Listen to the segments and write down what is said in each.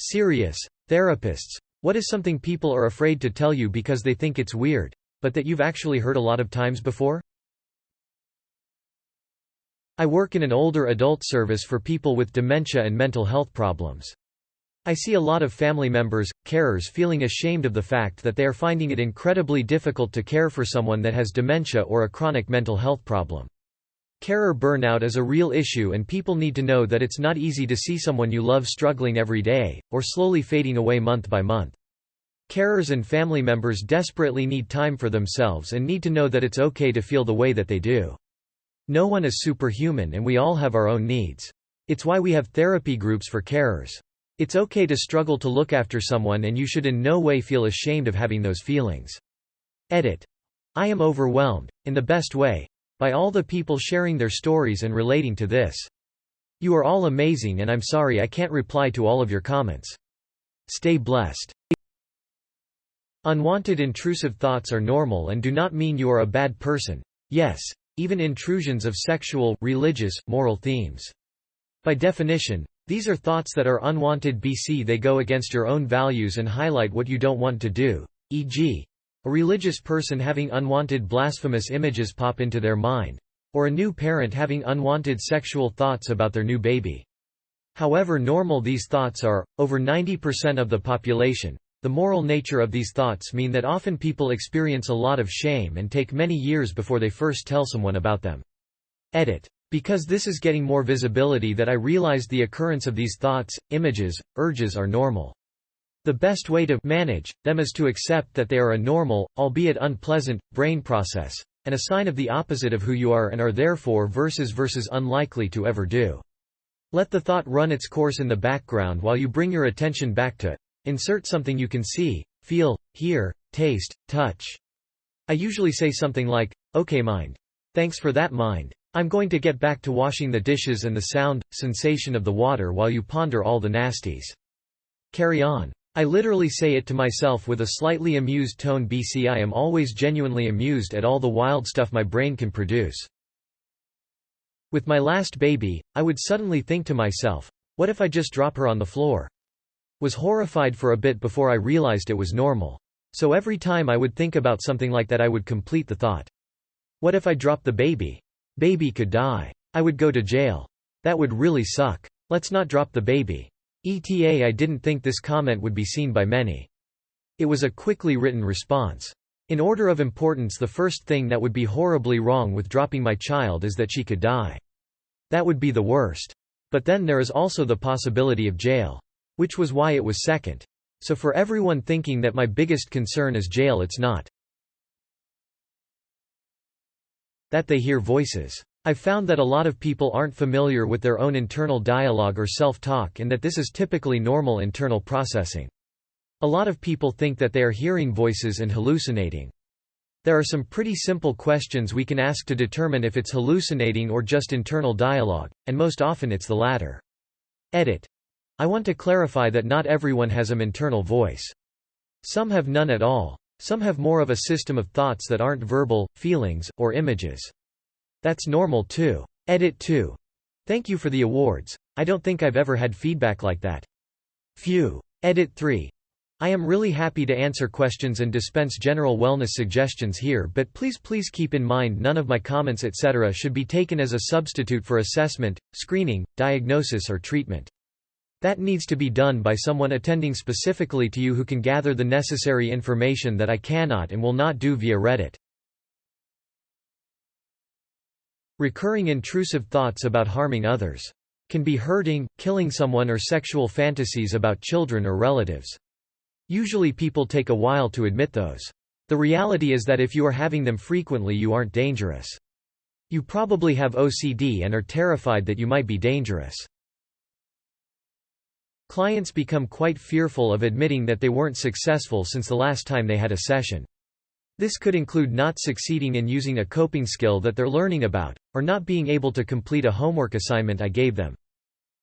Serious. Therapists. What is something people are afraid to tell you because they think it's weird, but that you've actually heard a lot of times before? I work in an older adult service for people with dementia and mental health problems. I see a lot of family members, carers feeling ashamed of the fact that they are finding it incredibly difficult to care for someone that has dementia or a chronic mental health problem. Carer burnout is a real issue, and people need to know that it's not easy to see someone you love struggling every day, or slowly fading away month by month. Carers and family members desperately need time for themselves and need to know that it's okay to feel the way that they do. No one is superhuman, and we all have our own needs. It's why we have therapy groups for carers. It's okay to struggle to look after someone, and you should in no way feel ashamed of having those feelings. Edit. I am overwhelmed, in the best way, by all the people sharing their stories and relating to this. You are all amazing, and I'm sorry I can't reply to all of your comments. Stay blessed. Unwanted intrusive thoughts are normal and do not mean you are a bad person. Yes, even intrusions of sexual, religious, moral themes. By definition, these are thoughts that are unwanted bc they go against your own values and highlight what you don't want to do, e.g., a religious person having unwanted blasphemous images pop into their mind, or a new parent having unwanted sexual thoughts about their new baby. However normal these thoughts are, over 90% of the population, the moral nature of these thoughts mean that often people experience a lot of shame and take many years before they first tell someone about them. Edit. Because this is getting more visibility that I realized the occurrence of these thoughts, images, urges are normal. The best way to manage them is to accept that they are a normal, albeit unpleasant, brain process, and a sign of the opposite of who you are and are therefore versus unlikely to ever do. Let the thought run its course in the background while you bring your attention back to it. Insert something you can see, feel, hear, taste, touch. I usually say something like, "Okay mind. Thanks for that mind. I'm going to get back to washing the dishes," and the sound, sensation of the water while you ponder all the nasties. Carry on. I literally say it to myself with a slightly amused tone bc I am always genuinely amused at all the wild stuff my brain can produce. With my last baby, I would suddenly think to myself, what if I just drop her on the floor? Was horrified for a bit before I realized it was normal. So every time I would think about something like that I would complete the thought. What if I drop the baby? Baby could die. I would go to jail. That would really suck. Let's not drop the baby. ETA I didn't think this comment would be seen by many. It was a quickly written response. In order of importance, the first thing that would be horribly wrong with dropping my child is that she could die. That would be the worst. But then there is also the possibility of jail. Which was why it was second. So for everyone thinking that my biggest concern is jail, it's not. That they hear voices. I've found that a lot of people aren't familiar with their own internal dialogue or self-talk, and that this is typically normal internal processing. A lot of people think that they are hearing voices and hallucinating. There are some pretty simple questions we can ask to determine if it's hallucinating or just internal dialogue, and most often it's the latter. Edit. I want to clarify that not everyone has an internal voice. Some have none at all. Some have more of a system of thoughts that aren't verbal, feelings, or images. That's normal too. Edit 2. Thank you for the awards. I don't think I've ever had feedback like that. Phew. Edit 3. I am really happy to answer questions and dispense general wellness suggestions here, but please keep in mind none of my comments etc. should be taken as a substitute for assessment, screening, diagnosis or treatment. That needs to be done by someone attending specifically to you who can gather the necessary information that I cannot and will not do via Reddit. Recurring intrusive thoughts about harming others. Can be hurting, killing someone or sexual fantasies about children or relatives. Usually people take a while to admit those. The reality is that if you are having them frequently you aren't dangerous. You probably have OCD and are terrified that you might be dangerous. Clients become quite fearful of admitting that they weren't successful since the last time they had a session. This could include not succeeding in using a coping skill that they're learning about, or not being able to complete a homework assignment I gave them.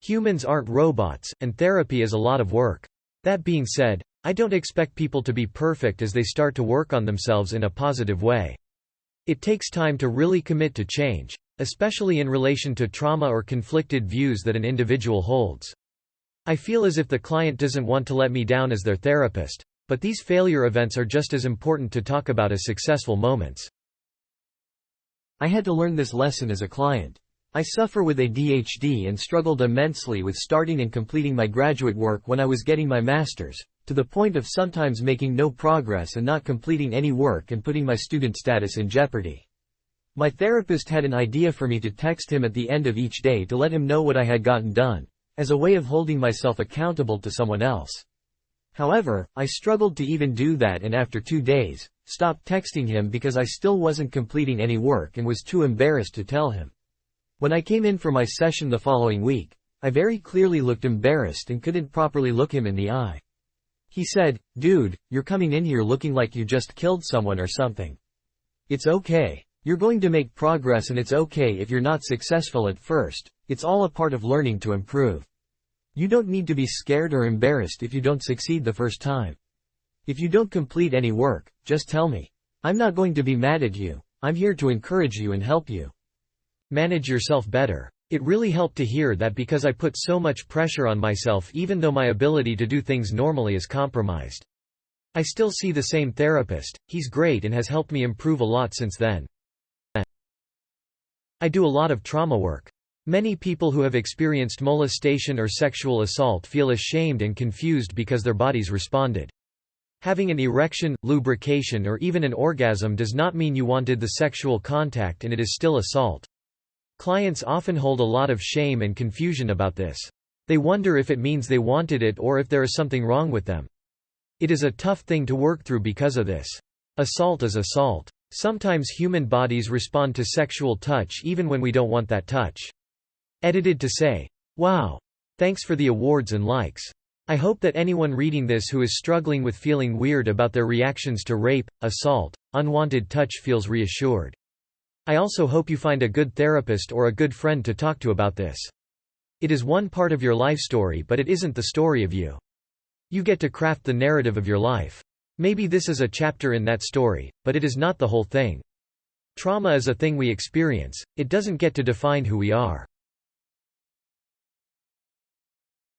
Humans aren't robots, and therapy is a lot of work. That being said, I don't expect people to be perfect as they start to work on themselves in a positive way. It takes time to really commit to change, especially in relation to trauma or conflicted views that an individual holds. I feel as if the client doesn't want to let me down as their therapist, but these failure events are just as important to talk about as successful moments. I had to learn this lesson as a client. I suffer with ADHD and struggled immensely with starting and completing my graduate work when I was getting my master's, to the point of sometimes making no progress and not completing any work and putting my student status in jeopardy. My therapist had an idea for me to text him at the end of each day to let him know what I had gotten done, as a way of holding myself accountable to someone else. However, I struggled to even do that, and after 2 days, stopped texting him because I still wasn't completing any work and was too embarrassed to tell him. When I came in for my session the following week, I very clearly looked embarrassed and couldn't properly look him in the eye. He said, "Dude, you're coming in here looking like you just killed someone or something. It's okay. You're going to make progress, and it's okay if you're not successful at first. It's all a part of learning to improve. You don't need to be scared or embarrassed if you don't succeed the first time. If you don't complete any work, just tell me. I'm not going to be mad at you. I'm here to encourage you and help you." Manage yourself better. It really helped to hear that, because I put so much pressure on myself even though my ability to do things normally is compromised. I still see the same therapist. He's great and has helped me improve a lot since then. I do a lot of trauma work. Many people who have experienced molestation or sexual assault feel ashamed and confused because their bodies responded. Having an erection, lubrication, or even an orgasm does not mean you wanted the sexual contact, and it is still assault. Clients often hold a lot of shame and confusion about this. They wonder if it means they wanted it or if there is something wrong with them. It is a tough thing to work through because of this. Assault is assault. Sometimes human bodies respond to sexual touch even when we don't want that touch. Edited to say, "Wow. Thanks for the awards and likes. I hope that anyone reading this who is struggling with feeling weird about their reactions to rape, assault, unwanted touch feels reassured. I also hope you find a good therapist or a good friend to talk to about this. It is one part of your life story, but it isn't the story of you. You get to craft the narrative of your life. Maybe this is a chapter in that story, but it is not the whole thing. Trauma is a thing we experience. It doesn't get to define who we are."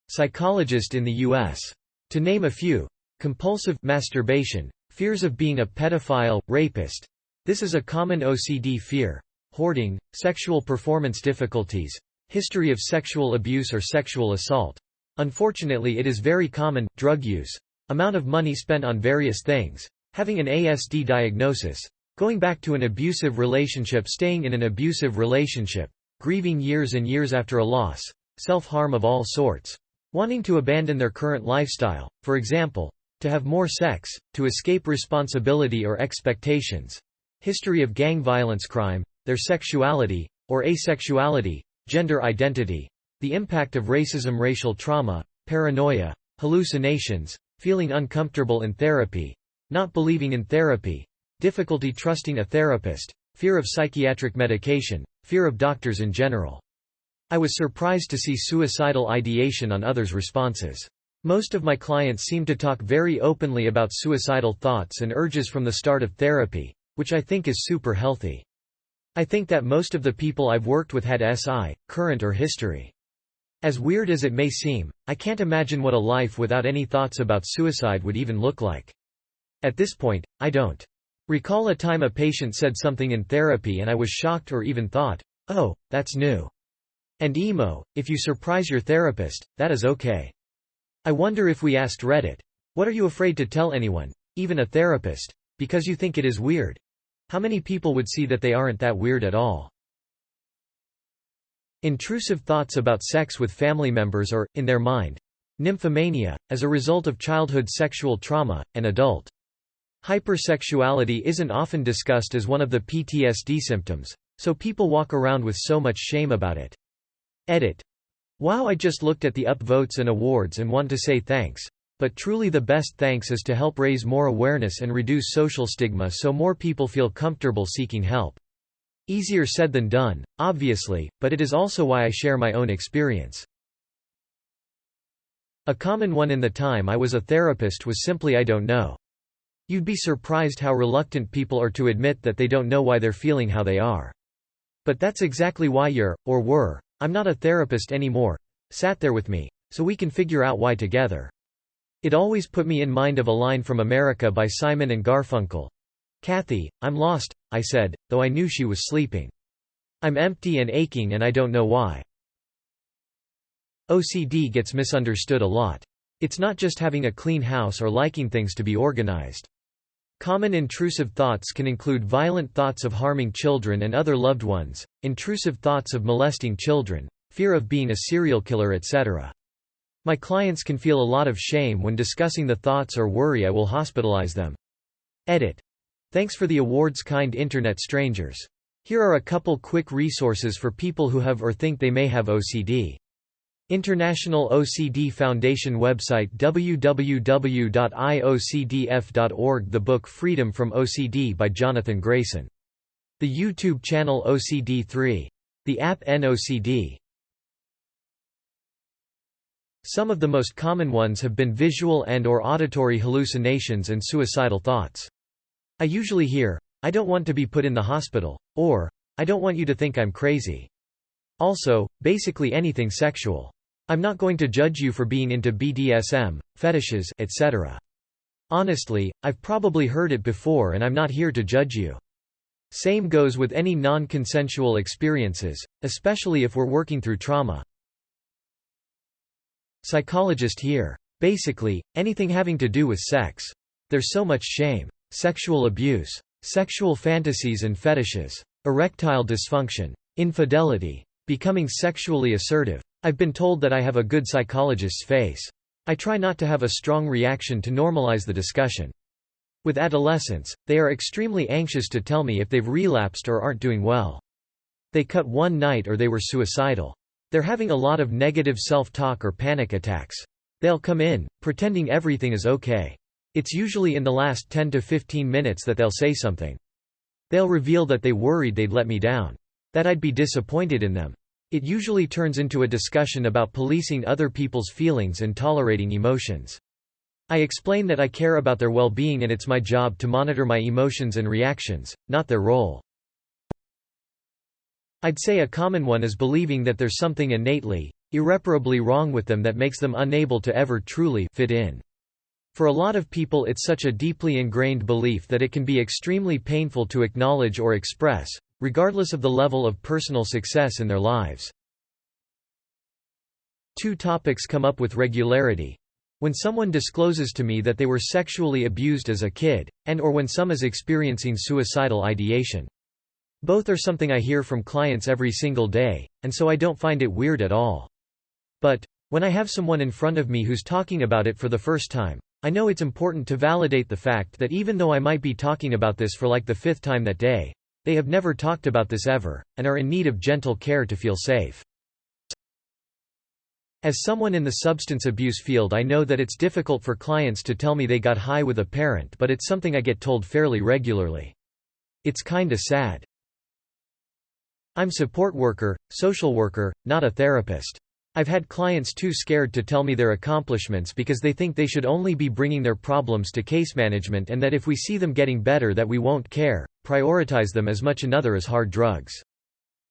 Psychologist in the U.S. To name a few: compulsive masturbation, fears of being a pedophile, rapist. This is a common OCD fear. Hoarding, sexual performance difficulties, history of sexual abuse or sexual assault. Unfortunately, it is very common. Drug use, amount of money spent on various things, having an ASD diagnosis, going back to an abusive relationship, staying in an abusive relationship, grieving years and years after a loss, self-harm of all sorts, wanting to abandon their current lifestyle, for example, to have more sex, to escape responsibility or expectations, history of gang violence, crime, their sexuality, or asexuality, gender identity, the impact of racism, racial trauma, paranoia, hallucinations, feeling uncomfortable in therapy, not believing in therapy, difficulty trusting a therapist, fear of psychiatric medication, fear of doctors in general. I was surprised to see suicidal ideation on others' responses. Most of my clients seem to talk very openly about suicidal thoughts and urges from the start of therapy, which I think is super healthy. I think that most of the people I've worked with had SI, current or history. As weird as it may seem, I can't imagine what a life without any thoughts about suicide would even look like. At this point, I don't recall a time a patient said something in therapy and I was shocked or even thought, "Oh, that's new." And emo, if you surprise your therapist, that is okay. I wonder if we asked Reddit, "What are you afraid to tell anyone, even a therapist, because you think it is weird?" how many people would see that they aren't that weird at all. Intrusive thoughts about sex with family members or, in their mind, nymphomania, as a result of childhood sexual trauma, and adult hypersexuality isn't often discussed as one of the PTSD symptoms, so people walk around with so much shame about it. Edit. Wow, I just looked at the upvotes and awards and want to say thanks. But truly the best thanks is to help raise more awareness and reduce social stigma so more people feel comfortable seeking help. Easier said than done, obviously, but it is also why I share my own experience. A common one in the time I was a therapist was simply "I don't know." You'd be surprised how reluctant people are to admit that they don't know why they're feeling how they are. But that's exactly why you're, or were, "I'm not a therapist anymore," sat there with me. so we can figure out why together. It always put me in mind of a line from America by Simon and Garfunkel. "Kathy, I'm lost," I said, though I knew she was sleeping. "I'm empty and aching and I don't know why." OCD gets misunderstood a lot. It's not just having a clean house or liking things to be organized. Common intrusive thoughts can include violent thoughts of harming children and other loved ones, intrusive thoughts of molesting children, fear of being a serial killer, etc. My clients can feel a lot of shame when discussing the thoughts or worry I will hospitalize them. Edit. Thanks for the awards, kind internet strangers. Here are a couple quick resources for people who have or think they may have OCD. International OCD Foundation website www.iocdf.org. The book Freedom from OCD by Jonathan Grayson. The YouTube channel OCD3. The app NOCD. Some of the most common ones have been visual and/or auditory hallucinations and suicidal thoughts. I usually hear, "I don't want to be put in the hospital," or, "I don't want you to think I'm crazy." Also, basically anything sexual. "I'm not going to judge you for being into BDSM, fetishes, etc. Honestly, I've probably heard it before and I'm not here to judge you." Same goes with any non-consensual experiences, especially if we're working through trauma. Psychologist here. Basically, anything having to do with sex. There's so much shame. Sexual abuse. Sexual fantasies and fetishes. Erectile dysfunction. Infidelity. Becoming sexually assertive. I've been told that I have a good psychologist's face. I try not to have a strong reaction to normalize the discussion. With adolescents, they are extremely anxious to tell me if they've relapsed or aren't doing well. They cut one night or they were suicidal. They're having a lot of negative self-talk or panic attacks. They'll come in, pretending everything is okay. It's usually in the last 10 to 15 minutes that they'll say something. They'll reveal that they worried they'd let me down. That I'd be disappointed in them. It usually turns into a discussion about policing other people's feelings and tolerating emotions. I explain that I care about their well-being and it's my job to monitor my emotions and reactions, not their role. I'd say a common one is believing that there's something innately, irreparably wrong with them that makes them unable to ever truly fit in. For a lot of people it's such a deeply ingrained belief that it can be extremely painful to acknowledge or express, regardless of the level of personal success in their lives. Two topics come up with regularity. When someone discloses to me that they were sexually abused as a kid, and/or when someone is experiencing suicidal ideation. Both are something I hear from clients every single day, and so I don't find it weird at all. But when I have someone in front of me who's talking about it for the first time, I know it's important to validate the fact that even though I might be talking about this for like the 5th time that day, they have never talked about this ever, and are in need of gentle care to feel safe. As someone in the substance abuse field, I know that it's difficult for clients to tell me they got high with a parent, but it's something I get told fairly regularly. It's kinda sad. I'm support worker, social worker, not a therapist. I've had clients too scared to tell me their accomplishments because they think they should only be bringing their problems to case management and that if we see them getting better that we won't care, prioritize them as much another as hard drugs.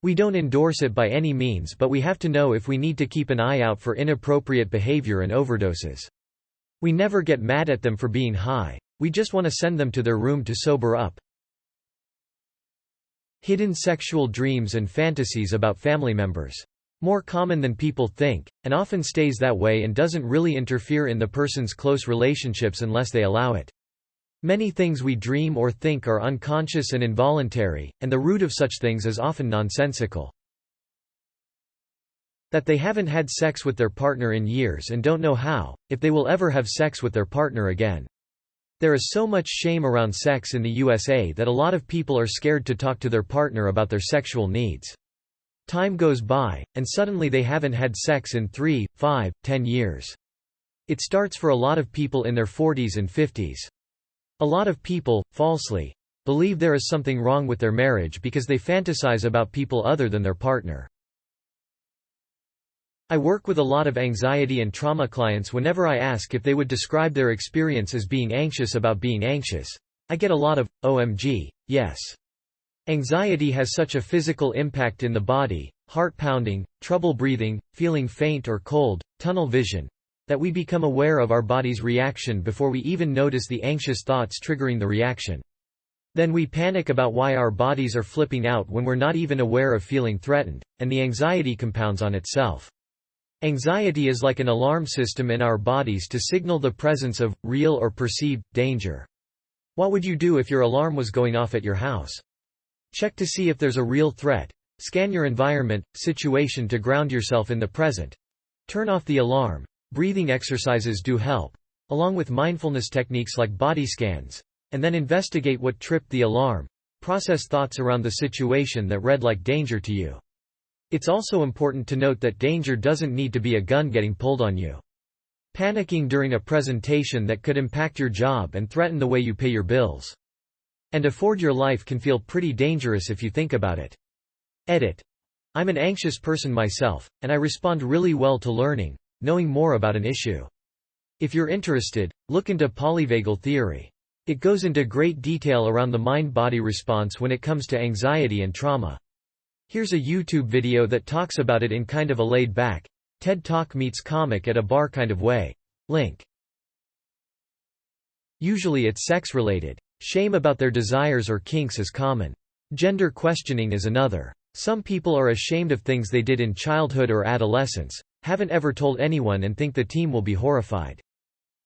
We don't endorse it by any means, but we have to know if we need to keep an eye out for inappropriate behavior and overdoses. We never get mad at them for being high. We just want to send them to their room to sober up. Hidden sexual dreams and fantasies about family members. More common than people think, and often stays that way and doesn't really interfere in the person's close relationships unless they allow it. Many things we dream or think are unconscious and involuntary, and the root of such things is often nonsensical. That they haven't had sex with their partner in years and don't know how, if they will ever have sex with their partner again. There is so much shame around sex in the USA that a lot of people are scared to talk to their partner about their sexual needs. Time goes by, and suddenly they haven't had sex in 3, 5, 10 years. It starts for a lot of people in their 40s and 50s. A lot of people, falsely, believe there is something wrong with their marriage because they fantasize about people other than their partner. I work with a lot of anxiety and trauma clients. Whenever I ask if they would describe their experience as being anxious about being anxious, I get a lot of, "OMG, yes." Anxiety has such a physical impact in the body, heart pounding, trouble breathing, feeling faint or cold, tunnel vision, that we become aware of our body's reaction before we even notice the anxious thoughts triggering the reaction. Then we panic about why our bodies are flipping out when we're not even aware of feeling threatened, and the anxiety compounds on itself. Anxiety is like an alarm system in our bodies to signal the presence of, real or perceived, danger. What would you do if your alarm was going off at your house? Check to see if there's a real threat. Scan your environment, situation to ground yourself in the present. Turn off the alarm. Breathing exercises do help, along with mindfulness techniques like body scans. And then investigate what tripped the alarm. Process thoughts around the situation that read like danger to you. It's also important to note that danger doesn't need to be a gun getting pulled on you. Panicking during a presentation that could impact your job and threaten the way you pay your bills and afford your life can feel pretty dangerous if you think about it. Edit. I'm an anxious person myself, and I respond really well to learning, knowing more about an issue. If you're interested, look into polyvagal theory. It goes into great detail around the mind-body response when it comes to anxiety and trauma. Here's a YouTube video that talks about it in kind of a laid-back, TED Talk meets comic at a bar kind of way. Link. Usually it's sex-related. Shame about their desires or kinks is common. Gender questioning is another. Some people are ashamed of things they did in childhood or adolescence, haven't ever told anyone and think the team will be horrified.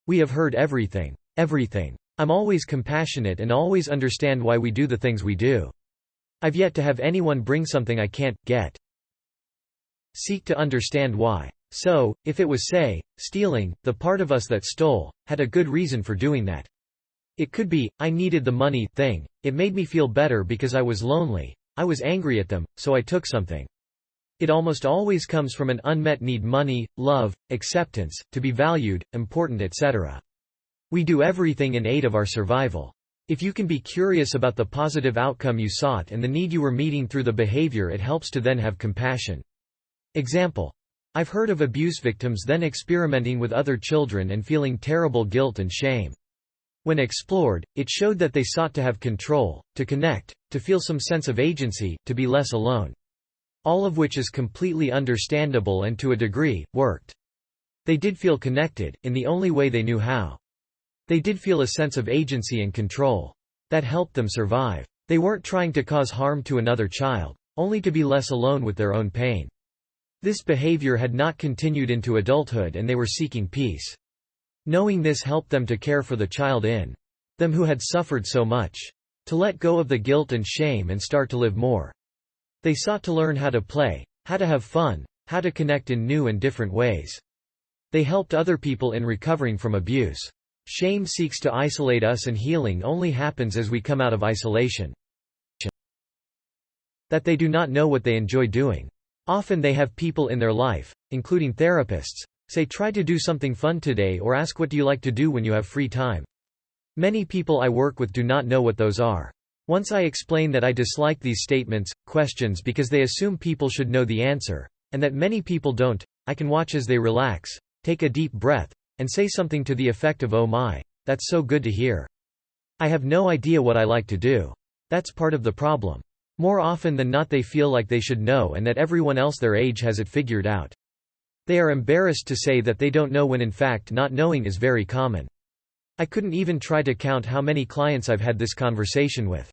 We have heard everything. Everything. I'm always compassionate and always understand why we do the things we do. I've yet to have anyone bring something I can't get. Seek to understand why. So, if it was, say, stealing, the part of us that stole had a good reason for doing that. It could be, I needed the money thing. It made me feel better because I was lonely. I was angry at them, so I took something. It almost always comes from an unmet need: money, love, acceptance, to be valued, important, etc. We do everything in aid of our survival. If you can be curious about the positive outcome you sought and the need you were meeting through the behavior, it helps to then have compassion. Example. I've heard of abuse victims then experimenting with other children and feeling terrible guilt and shame. When explored, it showed that they sought to have control, to connect, to feel some sense of agency, to be less alone. All of which is completely understandable and to a degree, worked. They did feel connected, in the only way they knew how. They did feel a sense of agency and control. That helped them survive. They weren't trying to cause harm to another child, only to be less alone with their own pain. This behavior had not continued into adulthood and they were seeking peace. Knowing this helped them to care for the child in them who had suffered so much. To let go of the guilt and shame and start to live more. They sought to learn how to play, how to have fun, how to connect in new and different ways. They helped other people in recovering from abuse. Shame seeks to isolate us and healing only happens as we come out of isolation. That they do not know what they enjoy doing. Often they have people in their life, including therapists, say try to do something fun today or ask what do you like to do when you have free time. Many people I work with do not know what those are. Once I explain that I dislike these statements, questions because they assume people should know the answer, and that many people don't, I can watch as they relax, take a deep breath, and say something to the effect of, "Oh my, that's so good to hear. I have no idea what I like to do." That's part of the problem. More often than not they feel like they should know and that everyone else their age has it figured out. They are embarrassed to say that they don't know when in fact not knowing is very common. I couldn't even try to count how many clients I've had this conversation with.